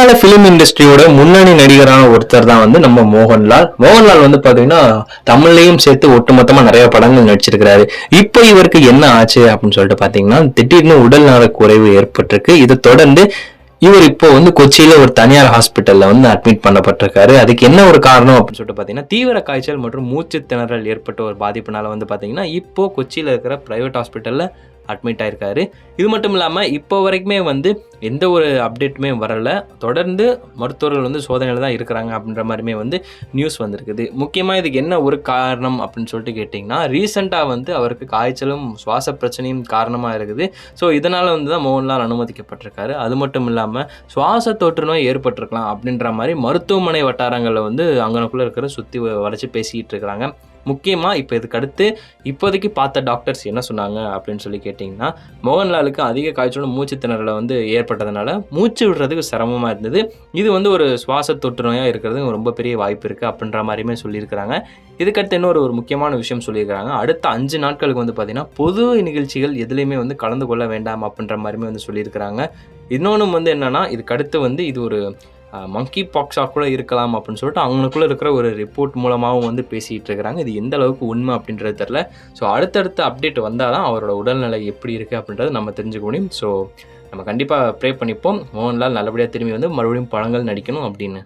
மலையாள பிலிம் இண்டஸ்ட்ரியோட முன்னணி நடிகரான ஒருத்தர் தான் வந்து நம்ம மோகன்லால். மோகன்லால் வந்து பாத்தீங்கன்னா தமிழ்லையும் சேர்த்து ஒட்டுமொத்தமா நிறைய படங்கள் நடிச்சிருக்கிறாரு. இப்போ இவருக்கு என்ன ஆச்சு அப்படின்னு சொல்லிட்டு பாத்தீங்கன்னா திடீர்னு உடல் நல குறைவு ஏற்பட்டிருக்கு. இதை தொடர்ந்து இவர் இப்போ வந்து கொச்சியில ஒரு தனியார் ஹாஸ்பிட்டல்ல வந்து அட்மிட் பண்ணப்பட்டிருக்காரு. அதுக்கு என்ன ஒரு காரணம் அப்படின்னு சொல்லிட்டு பாத்தீங்கன்னா தீவிர காய்ச்சல் மற்றும் மூச்சு திணறல் ஏற்பட்ட ஒரு பாதிப்புனால வந்து பாத்தீங்கன்னா இப்போ கொச்சியில இருக்கிற பிரைவேட் ஹாஸ்பிட்டல்ல அட்மிட் ஆயிருக்காரு. இது மட்டும் இல்லாமல் இப்போ வரைக்குமே வந்து எந்த ஒரு அப்டேட்டுமே வரல. தொடர்ந்து மருத்துவர்கள் வந்து சோதனையில் தான் இருக்கிறாங்க அப்படின்ற மாதிரியுமே வந்து நியூஸ் வந்திருக்குது. முக்கியமாக இதுக்கு என்ன ஒரு காரணம் அப்படின்னு சொல்லிட்டு கேட்டிங்கன்னா ரீசெண்டாக வந்து அவருக்கு காய்ச்சலும் சுவாச பிரச்சனையும் காரணமாக இருக்குது. ஸோ இதனால் வந்து தான் மோகன்லால் அனுமதிக்கப்பட்டிருக்காரு. அது மட்டும் இல்லாமல் சுவாச தொற்று நோய் ஏற்பட்டிருக்கலாம் அப்படின்ற மாதிரி மருத்துவமனை வட்டாரங்களில் வந்து அங்கனக்குள்ளே இருக்கிற சுற்றி வளைச்சி பேசிக்கிட்டு இருக்கிறாங்க. முக்கியமாக இப்போ இதுக்கு அடுத்து இப்போதைக்கு பார்த்த டாக்டர்ஸ் என்ன சொன்னாங்க அப்படின்னு சொல்லி கேட்டிங்கன்னா மோகன்லாலுக்கு அதிக காய்ச்சலும் மூச்சு திணறலை வந்து ஏற்பட்டதுனால மூச்சு விடுறதுக்கு சிரமமாக இருந்தது. இது வந்து ஒரு சுவாச தொற்று நோயாக இருக்கிறது ரொம்ப பெரிய வாய்ப்பு இருக்குது அப்படின்ற மாதிரியுமே சொல்லியிருக்கிறாங்க. இதுக்கடுத்து இன்னொரு ஒரு முக்கியமான விஷயம் சொல்லியிருக்கிறாங்க. அடுத்த 5 நாட்களுக்கு வந்து பார்த்திங்கன்னா பொது நிகழ்ச்சிகள் எதுலேயுமே வந்து கலந்து கொள்ள வேண்டாம் அப்படின்ற மாதிரியுமே வந்து சொல்லியிருக்கிறாங்க. இன்னொன்று வந்து என்னென்னா இதுக்கடுத்து வந்து இது ஒரு மங்கி பாக்ஸாக கூட இருக்கலாம் அப்படின்னு சொல்லிட்டு அவங்களுக்குள்ளே இருக்கிற ஒரு ரிப்போர்ட் மூலமாகவும் வந்து பேசிகிட்டு இருக்கிறாங்க. இது எந்த அளவுக்கு உண்மை அப்படின்றது தெரில. ஸோ அடுத்தடுத்த அப்டேட் வந்தால் தான் அவரோட உடல்நிலை எப்படி இருக்குது அப்படின்றது நம்ம தெரிஞ்சுக்க முடியும். ஸோ நம்ம கண்டிப்பாக ப்ரே பண்ணிப்போம் மோகன்லால் நல்லபடியாக திரும்பி வந்து மறுபடியும் படங்கள் நடிக்கணும் அப்படின்னு.